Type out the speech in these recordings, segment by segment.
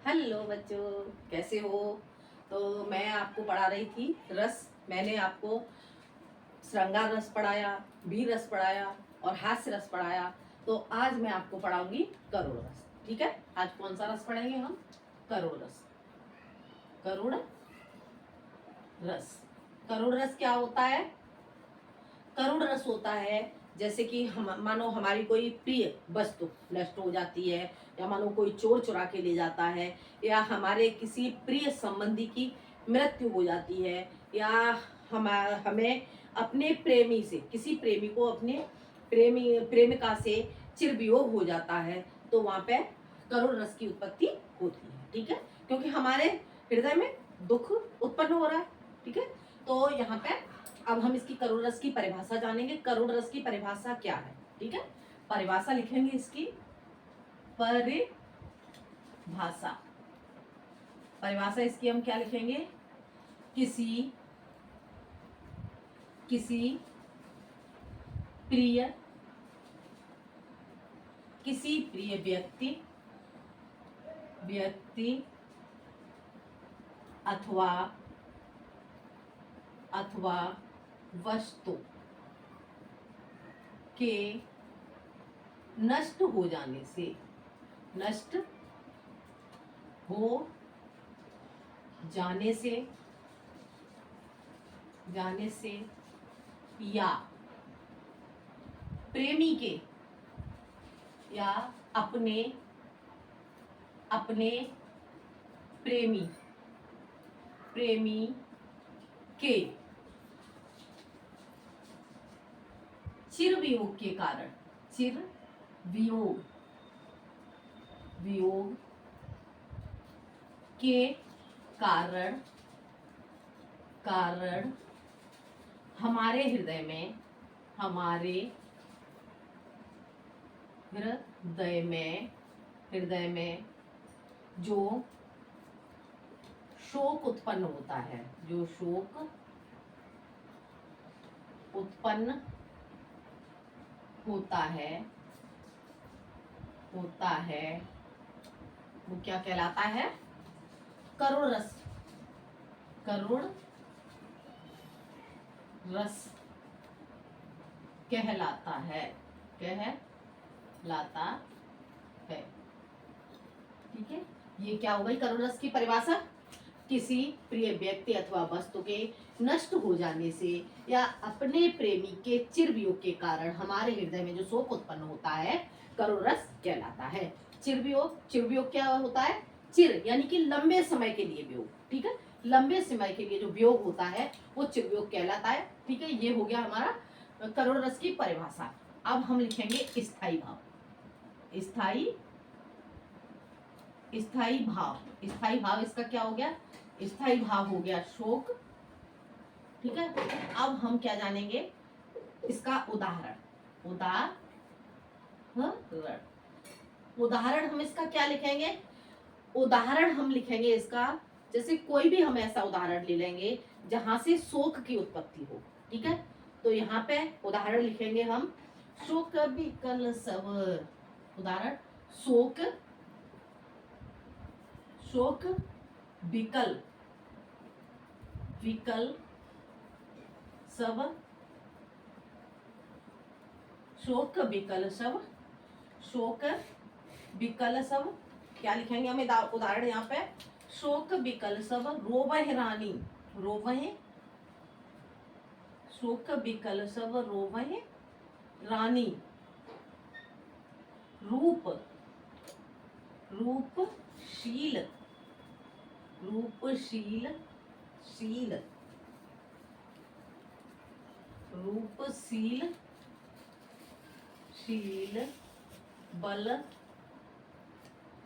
Hello बच्चों, कैसे हो। तो मैं आपको पढ़ा रही थी रस। मैंने आपको श्रृंगार रस पढ़ाया, वीर रस पढ़ाया और हास्य रस पढ़ाया। तो आज मैं आपको पढ़ाऊंगी करुण रस। ठीक है, आज कौन सा रस पढ़ेंगे हम? करुण रस। करुण रस। करुण रस क्या होता है? करुण रस होता है जैसे कि हम मानो हमारी कोई प्रिय वस्तु नष्ट हो जाती है, या मानो कोई चोर चुरा के ले जाता है, या हमारे किसी प्रिय संबंधी की मृत्यु हो जाती है, या हमें अपने प्रेमी से, किसी प्रेमी को अपने प्रेमिका से चिर वियोग हो जाता है, तो वहां पे करुण रस की उत्पत्ति होती है। ठीक है, क्योंकि हमारे हृदय में दुख उत्पन्न हो रहा है। ठीक है, तो यहाँ पे अब हम इसकी करुण रस की परिभाषा जानेंगे। करुण रस की परिभाषा क्या है? ठीक है, परिभाषा लिखेंगे इसकी। परिभाषा परिभाषा इसकी हम क्या लिखेंगे? किसी किसी प्रिय किसी प्रिय व्यक्ति अथवा अथवा वस्तु के नष्ट हो जाने से जाने से या प्रेमी के या अपने प्रेमी के चिर वियोग के कारण वियोग के कारण हमारे हृदय में जो शोक उत्पन्न होता है, वो क्या कहलाता है? करुण रस कहलाता है। ठीक है, ये क्या हो गई करुण रस की परिभाषा? किसी प्रिय व्यक्ति अथवा वस्तु के नष्ट हो जाने से या अपने प्रेमी के चिर वियोग के कारण हमारे हृदय में जो शोक उत्पन्न होता है, करुण रस कहलाता है। चिर वियोग क्या होता है? चिर यानी कि लंबे समय के लिए वियोग। ठीक है, लंबे समय के लिए जो वियोग होता है वो चिर वियोग कहलाता है। ठीक है, ये हो गया हमारा करुण रस की परिभाषा। अब हम लिखेंगे स्थायी भाव। स्थायी भाव इसका क्या हो गया? स्थायी भाव हो गया शोक। ठीक है, अब हम क्या जानेंगे? इसका उदाहरण हम इसका क्या लिखेंगे? उदाहरण हम लिखेंगे इसका, जैसे कोई भी हम ऐसा उदाहरण ले लेंगे जहां से शोक की उत्पत्ति हो। ठीक है, तो यहाँ पे उदाहरण लिखेंगे हम शोक विकल सब। उदाहरण शोक विकल सब। शोक विकल सब क्या लिखेंगे हम उदाहरण यहाँ पे? शोक विकल सब रोवह रानी। शोक विकल सब रोवह रानी। रूपशील बल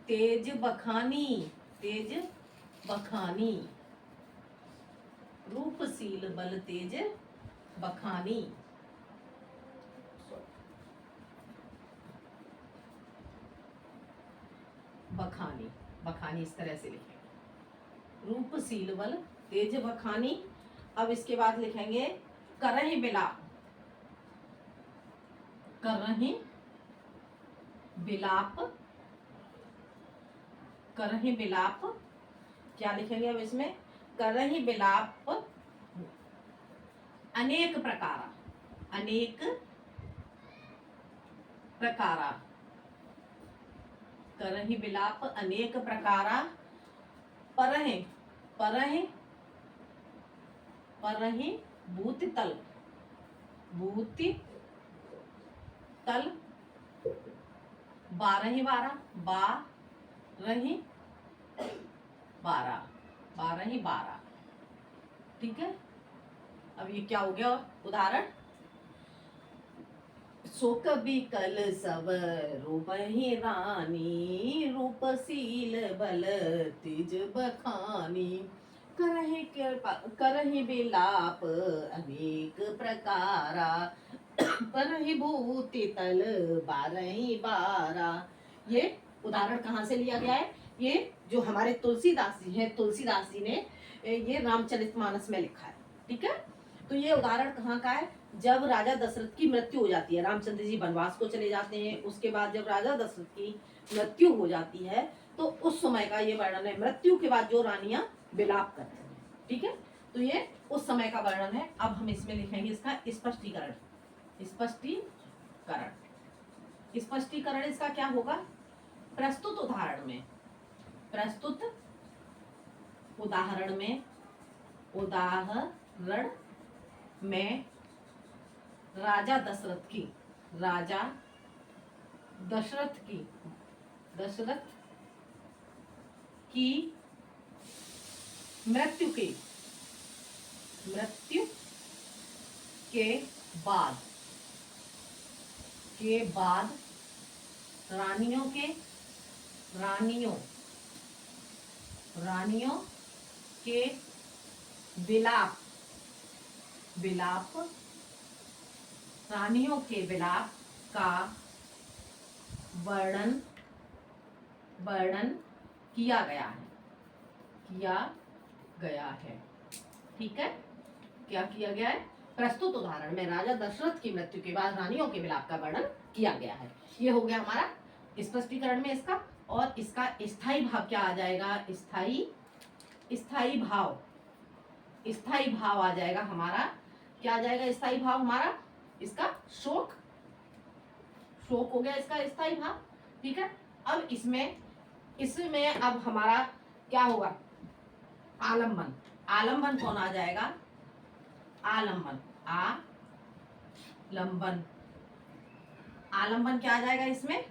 तेज बखानी। रूपशील बल तेज बखानी। बखानी इस तरह से लिखेंगे, रूपशील बल तेज बखानी। अब इसके बाद लिखेंगे करहि बिलाप। करहि बिलाप, क्या लिखेंगे अब इसमें, करहि बिलाप अनेक प्रकारा, अनेक प्रकारा, करहि बिलाप अनेक प्रकारा, परहि, परहि, परहि भूति तल, भूति तल, बारहि बारह, बारहि बारह, बारहि बारह। ठीक है, अब ये क्या हो गया उदाहरण, सो कभी कल सब रूपहि रानी, रूपशील बल तिज बखानी, करहि कृपा करहि बिलाप अनेक प्रकारा, परहि भूति तल बारहि बारह। ये उदाहरण कहाँ से लिया गया है, ये जो हमारे तुलसीदास जी हैं, तुलसीदास जी ने ये रामचरितमानस में लिखा है। ठीक है, तो ये उदाहरण कहाँ का है, जब राजा दशरथ की मृत्यु हो जाती है, रामचंद्र जी वनवास को चले जाते हैं, उसके बाद जब राजा दशरथ की मृत्यु हो जाती है तो उस समय का ये वर्णन है, मृत्यु के बाद जो रानियां विलाप करती हैं। ठीक है, तो ये उस समय का वर्णन है। अब हम इसमें लिखेंगे इसका स्पष्टीकरण, स्पष्टीकरण, स्पष्टीकरण इसका क्या होगा, प्रस्तुत उदाहरण में, प्रस्तुत उदाहरण में, उदाहरण में राजा दशरथ की, राजा दशरथ की, दशरथ की मृत्यु के, मृत्यु के बाद, के बाद रानियों के, रानियों, रानियों के विलाप, विलाप, रानियों के विलाप का वर्णन, वर्णन किया गया है, किया गया है। ठीक है, क्या किया गया है, प्रस्तुत उदाहरण में राजा दशरथ की मृत्यु के बाद रानियों के विलाप का वर्णन किया गया है। ये हो गया हमारा स्पष्टीकरण में इसका। और इसका स्थायी भाव क्या आ जाएगा, स्थायी, स्थायी भाव, स्थायी भाव आ जाएगा हमारा, क्या आ जाएगा स्थायी भाव हमारा, इसका शोक, शोक हो गया इसका स्थायी भाव। ठीक है, अब इसमें, इसमें अब हमारा क्या होगा, आलम्बन, आलम्बन कौन आ जाएगा, आलम्बन, आलम्बन, आलम्बन क्या आ जाएगा इसमें,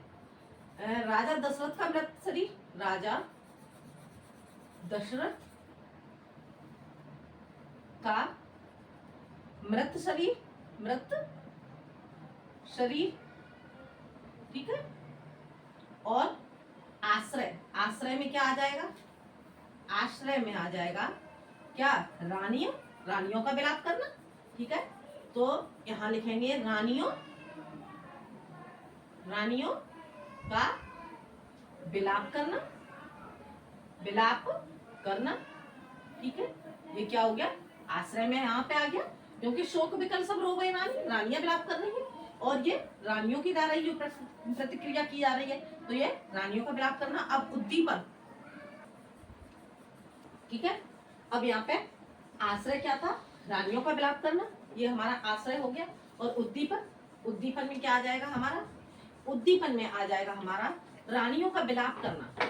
राजा दशरथ का मृत शरीर, राजा दशरथ का मृत शरीर, मृत शरीर। ठीक है, और आश्रय, आश्रय में क्या आ जाएगा, आश्रय में आ जाएगा क्या, रानियों, रानियों का विलाप करना। ठीक है, तो यहां लिखेंगे रानियों, रानियों का विलाप करना, विलाप करना। ठीक है, ये क्या हो गया, आश्रय में यहाँ पे आ गया, क्योंकि शोक विकल सब रो गए रानी, रानियां विलाप कर रही है, और ये रानियों की द्वारा जो प्रतिक्रिया की जा रही है, तो ये रानियों का विलाप करना। अब उद्दीपन, ठीक है, अब यहाँ पे आश्रय क्या था, रानियों का विलाप करना, ये हमारा आश्रय हो गया। और उद्दीपन, उद्दीपन में क्या आ जाएगा हमारा, उद्दीपन में आ जाएगा हमारा रानियों का विलाप करना,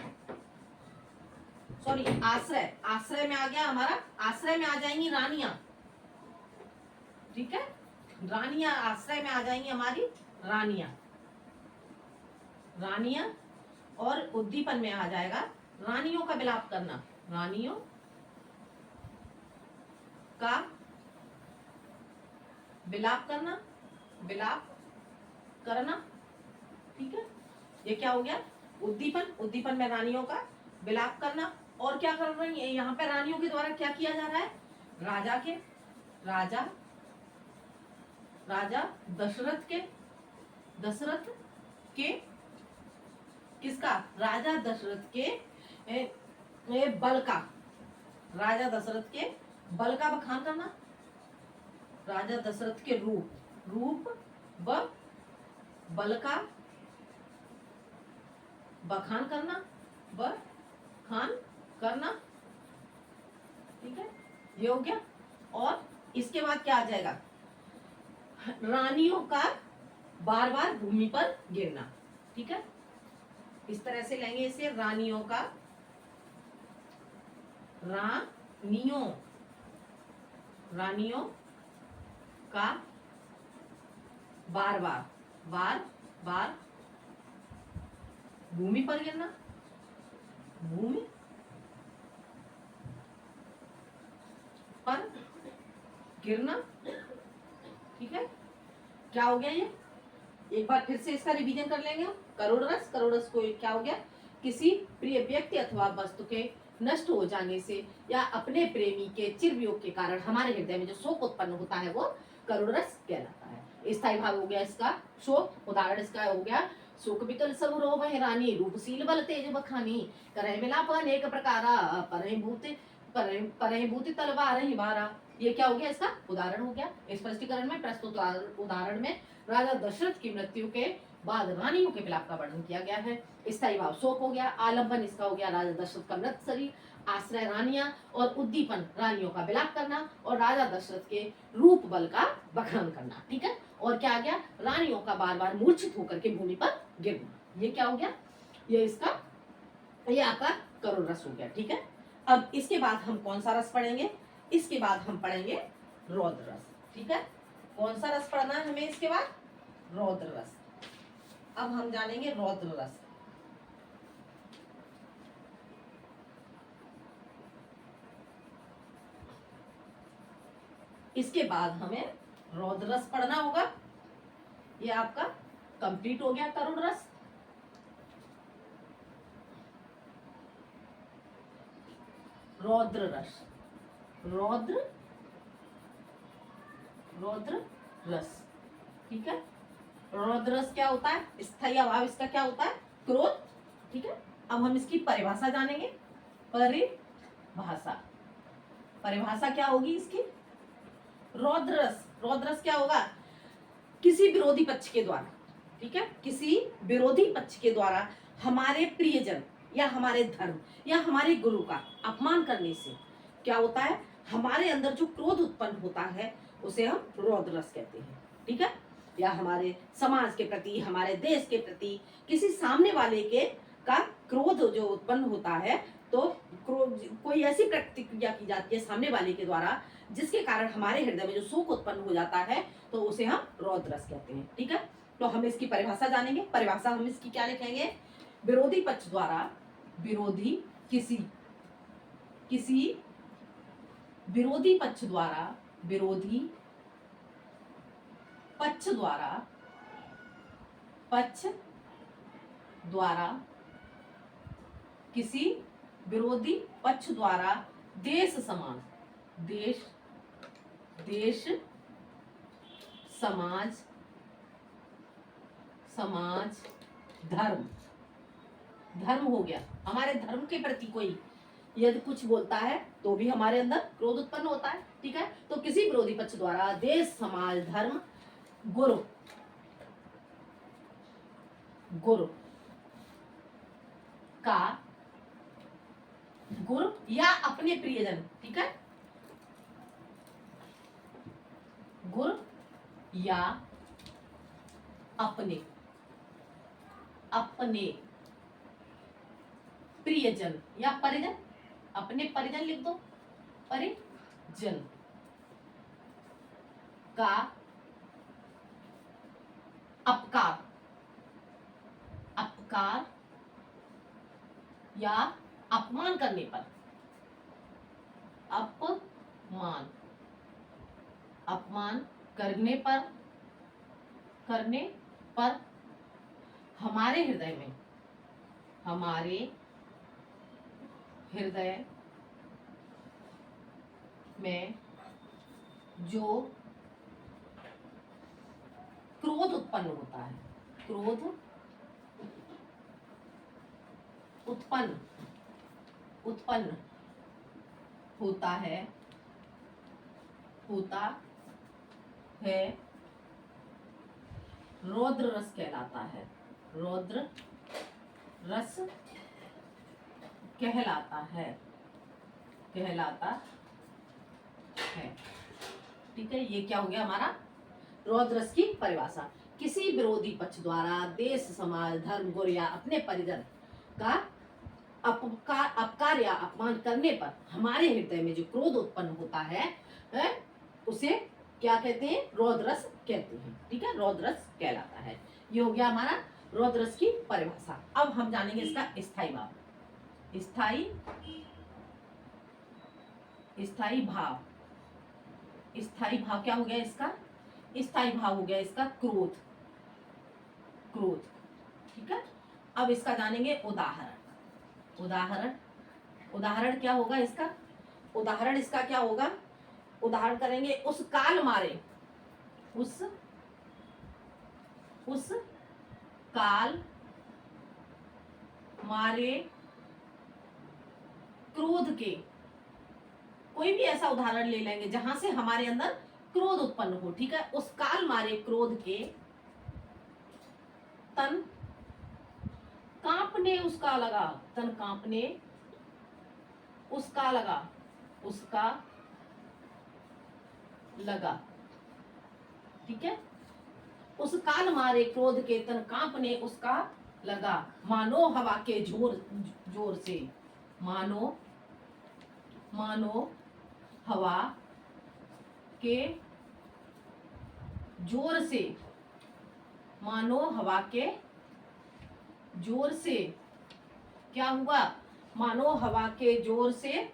सॉरी आश्रय, आश्रय में आ गया हमारा, आश्रय में आ जाएंगी रानियां। ठीक है, रानियां आश्रय में आ जाएंगी हमारी, रानियां, रानियां। और उद्दीपन में आ जाएगा रानियों का विलाप करना, रानियों का विलाप करना, विलाप करना। ठीक है, ये क्या हो गया, उद्दीपन, उद्दीपन में रानियों का विलाप करना। और क्या कर रही है यहाँ पे, रानियों के द्वारा क्या किया जा रहा है, राजा के, राजा, राजा दशरथ के, दशरथ के, किसका, राजा दशरथ के बल का, राजा दशरथ के बल का बखान करना, राजा दशरथ के रूप, रूप व बल का बखान करना, व खान करना, ठीक है, ये हो गया। और इसके बाद क्या आ जाएगा, रानियों का बार बार भूमि पर गिरना, ठीक है, इस तरह से लेंगे इसे, रानियों का, रानियों, रानियों का बार बार, बार बार भूमि पर गिरना, भूमि पर गिरना, ठीक है। क्या हो गया ये, एक बार फिर से इसका रिवीजन कर लेंगे हम। करोड़ रस, करोड़ रस को क्या हो गया, किसी प्रिय व्यक्ति अथवा वस्तु के नष्ट हो जाने से या अपने प्रेमी के चिरवियोग के कारण हमारे हृदय में जो शोक उत्पन्न होता है वो करोड़ रस कहलाता है। स्थायी भाव हो गया इसका शोक, उदाहरण इसका हो गया, सुख विकल सब रोग है रानी, रूपशील बल तेज बखानी, करह मिलाप अनेक प्रकारा, परहि भूति तलवार ही बारा। ये क्या हो गया, इसका उदाहरण हो गया। स्पष्टीकरण में प्रस्तुत उदाहरण में राजा दशरथ की मृत्यु के बाद रानियों के विलाप का वर्णन किया गया है। स्थायी भाव शोक हो गया, आलंबन इसका हो गया राजा दशरथ का मृत शरीर, आश्रय रानियां, और उद्दीपन रानियों का विलाप करना, और राजा दशरथ के रूप बल का बखान करना, ठीक है। और क्या आ गया, रानियों का बार बार मूर्छित होकर के भूमि पर गिरना, ये क्या हो गया, ये इसका, ये आपका करोड़ रस हो गया, ठीक है। अब इसके बाद हम कौन सा रस पढ़ेंगे, इसके बाद हम पढ़ेंगे रौद्र रस, ठीक है। कौन सा रस पढ़ना है हमें इसके बाद, रौद्र रस। अब हम जानेंगे रौद्र रस। इसके बाद हमें रौद्र रस पढ़ना होगा। ये आपका कंप्लीट हो गया करोड़ रस। रौद्र रस, रौद्र, रौद्र रस, ठीक है। रौद्र रस क्या होता है, स्थायी अभाव इसका क्या होता है, क्रोध, ठीक है। अब हम इसकी परिभाषा जानेंगे। परिभाषा, परिभाषा क्या होगी इसकी, रौद्र रस, रौद्र रस क्या होगा, किसी विरोधी पक्ष के द्वारा, ठीक है, किसी विरोधी पक्ष के द्वारा हमारे प्रियजन या हमारे धर्म या हमारे गुरु का अपमान करने से क्या होता है, हमारे अंदर जो क्रोध उत्पन्न होता है उसे हम रौद्र रस कहते हैं, ठीक है। या हमारे समाज के प्रति, हमारे देश के प्रति किसी सामने वाले के का क्रोध जो उत्पन्न होता है, तो कोई ऐसी प्रतिक्रिया की जाती है सामने वाले के द्वारा जिसके कारण हमारे हृदय में जो शोक उत्पन्न हो जाता है, तो उसे हम रौद्र रस कहते हैं, ठीक है। तो हम इसकी परिभाषा जानेंगे। परिभाषा हम इसकी क्या लिखेंगे, विरोधी पक्ष द्वारा, विरोधी किसी, किसी विरोधी पक्ष द्वारा, विरोधी पक्ष द्वारा, पक्ष द्वारा, किसी विरोधी पक्ष द्वारा देश समाज, देश, देश समाज, समाज, धर्म, धर्म हो गया, हमारे धर्म के प्रति कोई यदि कुछ बोलता है तो भी हमारे अंदर क्रोध उत्पन्न होता है, ठीक है। तो किसी विरोधी पक्ष द्वारा देश, समाज, धर्म, गुरु, गुरु का, गुरु या अपने प्रियजन, ठीक है, गुरु या अपने, अपने प्रियजन या परिजन, अपने परिजन लिख दो, परिजन का अपकार, अपकार या अपमान करने पर, अपमान, अपमान करने पर, करने पर हमारे हृदय में, हमारे हृदय में जो क्रोध उत्पन्न होता है, क्रोध उत्पन्न, उत्पन्न होता है, होता है, रौद्र रस कहलाता है, रौद्र रस कहलाता है, कहलाता है। ठीक है, ये क्या हो गया हमारा रौद्र रस की परिभाषा। किसी विरोधी पक्ष द्वारा देश, समाज, धर्म, गुण या अपने परिजन का अपकार या अपमान करने पर हमारे हृदय में जो क्रोध उत्पन्न होता है, उसे क्या कहते हैं? रौद्र रस कहते हैं। ठीक है, रौद्र रस कहलाता है। ये हो गया हमारा रौद्र रस की परिभाषा। अब हम जानेंगे इसका स्थायी भाव। स्थायी भाव, स्थायी भाव क्या हो गया इसका? स्थायी भाव हो गया इसका क्रोध, क्रोध। ठीक है, अब इसका जानेंगे उदाहरण। उदाहरण क्या होगा इसका? उदाहरण इसका क्या होगा? उदाहरण करेंगे उस काल मारे, उस काल मारे क्रोध के। कोई भी ऐसा उदाहरण ले लेंगे जहां से हमारे अंदर क्रोध उत्पन्न हो। ठीक है, उस काल मारे क्रोध के तन कांपने उसका लगा, तन कांपने उसका लगा, उसका लगा। ठीक है, उस काल मारे क्रोध के तन कांपने उसका लगा, मानो हवा के जोर से, मानो हवा के जोर से, मानो हवा के जोर से क्या हुआ? मानो हवा के जोर से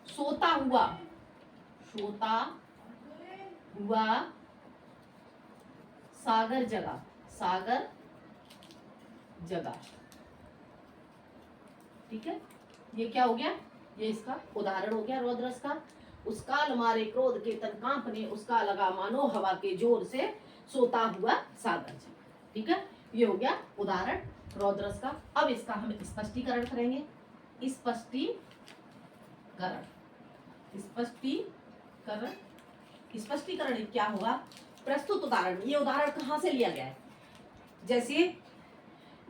सोता हुआ सागर जगा। ठीक है, ये क्या हो गया? ये इसका उदाहरण हो गया रौद्र रस का। उस काल मारे क्रोध के तन कांपने उसका लगा, मानो हवा के जोर से सोता हुआ सागर जगा। ठीक है, ये हो गया उदाहरण रौद्र रस का। अब इसका हम स्पष्टीकरण करेंगे। स्पष्टीकरण क्या होगा? प्रस्तुत उदाहरण। ये उदाहरण कहाँ से लिया गया है? जैसे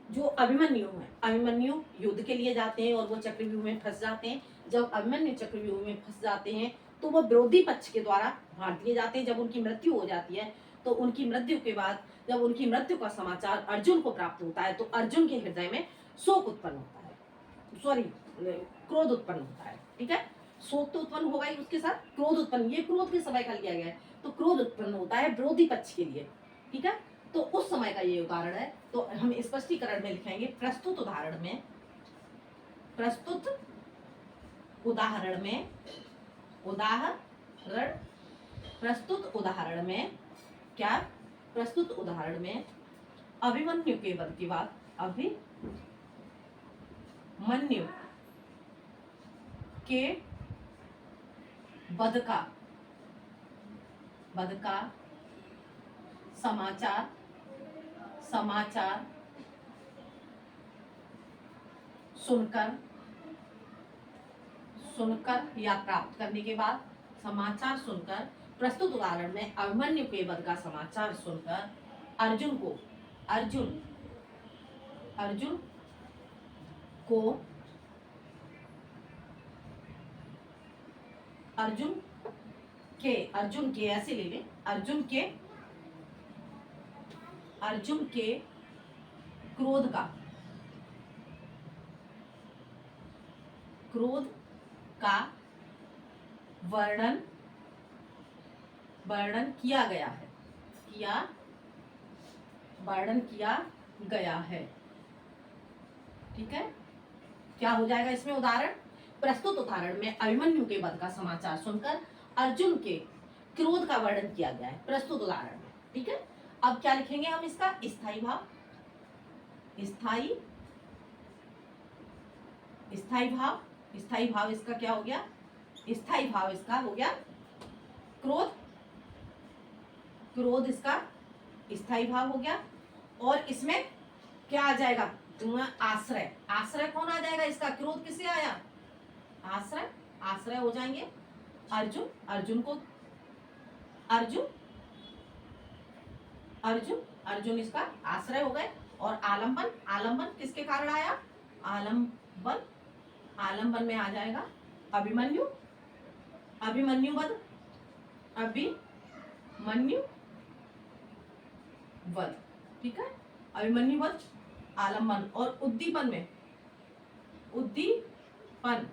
जो अभिमन्यु है, अभिमन्यु युद्ध के लिए जाते हैं और वो चक्रव्यूह में फंस जाते हैं। जब अभिमन्यु चक्रव्यूह में फंस जाते हैं तो वो विरोधी पक्ष के द्वारा मार दिए जाते हैं। जब उनकी मृत्यु हो जाती है तो उनकी मृत्यु के बाद जब उनकी मृत्यु का समाचार अर्जुन को प्राप्त होता है तो अर्जुन के हृदय में शोक उत्पन्न होता है, सॉरी क्रोध उत्पन्न होता है। ठीक है, शोक तो उत्पन्न होगा ही, उसके साथ क्रोध उत्पन्न, ये क्रोध के समय का लिया गया है, तो क्रोध उत्पन्न होता है विरोधी पक्ष के लिए। ठीक है, तो उस समय का ये उदाहरण है। तो हम स्पष्टीकरण में लिखेंगे प्रस्तुत उदाहरण में क्या? प्रस्तुत उदाहरण में अभिमन्यु के वध की बात, अभिमन्यु के वध का समाचार सुनकर या प्राप्त करने के बाद, समाचार सुनकर, प्रस्तुत उदाहरण में अभिमन्यु के वध का समाचार सुनकर अर्जुन के ऐसे ले ले, अर्जुन के क्रोध का वर्णन किया गया है। ठीक है, क्या हो जाएगा इसमें उदाहरण? प्रस्तुत उदाहरण में अभिमन्यु के वध का समाचार सुनकर अर्जुन के क्रोध का वर्णन किया गया है प्रस्तुत उदाहरण में। ठीक है, अब क्या लिखेंगे हम इसका? स्थायी भाव इसका क्या हो गया? स्थायी भाव इसका हो गया क्रोध इसका स्थायी भाव हो गया। और इसमें क्या आ जाएगा? आश्रय कौन आ जाएगा इसका? क्रोध किसे आया? आश्रय हो जाएंगे अर्जुन इसका आश्रय हो गए। और आलंबन किसके कारण आया? आलम्बन में आ जाएगा अभिमन्यु, अभिमन्यु वध, अभिमन्यु वध, ठीक है। अभिमन्यु वध आलम्बन। और उद्दीपन में, उद्दीपन,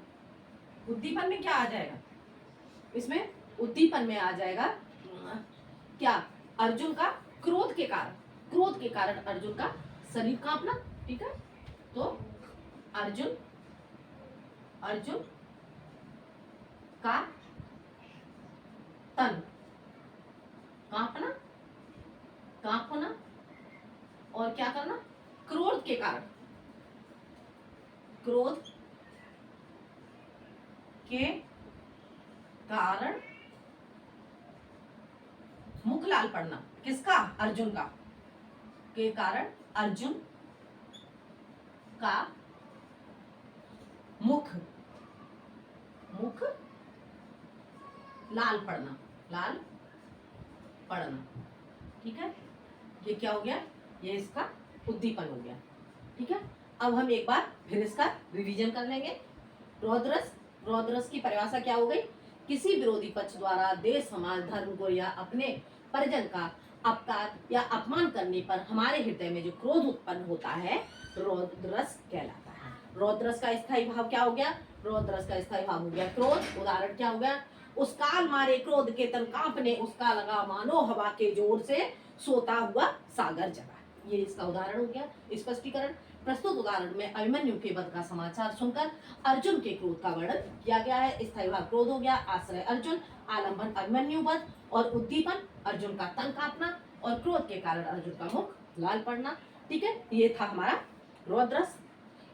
उद्दीपन में क्या आ जाएगा, इसमें उद्दीपन में आ जाएगा क्या, अर्जुन का क्रोध के कारण, क्रोध के कारण अर्जुन का शरीर कांपना, ठीक है। तो अर्जुन, अर्जुन का तन कांपना, कांपना, और क्या करना, क्रोध के कारण, क्रोध के कारण मुख लाल पड़ना, किसका, अर्जुन का, के कारण अर्जुन का मुख, मुख लाल पड़ना, लाल पड़ना, ठीक है। ये क्या हो गया, ये इसका उद्दीपन हो गया, ठीक है। अब हम एक बार फिर इसका रिवीजन कर लेंगे। रौद्रस, रौद्रस की परिभाषा क्या हो गई, किसी विरोधी पक्ष द्वारा देश, समाज, धर्म को या अपने परिजन का अपकार या अपमान करने पर हमारे हृदय में जो क्रोध उत्पन्न होता है, रौद्रस कहलाता है। रौद्रस का स्थायी भाव क्या हो गया, रौद्रस का स्थायी भाव हो गया क्रोध। उदाहरण क्या हो गया, उस काल मारे क्रोध के तन कांपने, उसका लगा मानो हवा के जोर से सोता हुआ सागर जगा। ये इसका उदाहरण हो गया, स्पष्टीकरण। प्रस्तुत उदाहरण में अभिमन्यु के वध का समाचार सुनकर अर्जुन के क्रोध का वर्णन किया गया है। स्थायी भाव क्रोध हो गया, आश्रय अर्जुन, आलम्बन अभिमन्यु वध, और उद्दीपन अर्जुन का तन कांपना, और क्रोध के कारण अर्जुन का मुख लाल पड़ना, ठीक है। ये था हमारा रौद्रस।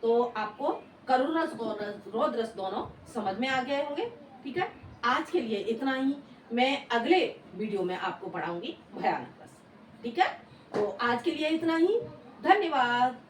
तो आपको करुण रस और रौद्रस दोनों समझ में आ गए होंगे, ठीक है। आज के लिए इतना ही, मैं अगले वीडियो में आपको पढ़ाऊंगी भयानक रस, ठीक है। तो आज के लिए इतना ही, धन्यवाद।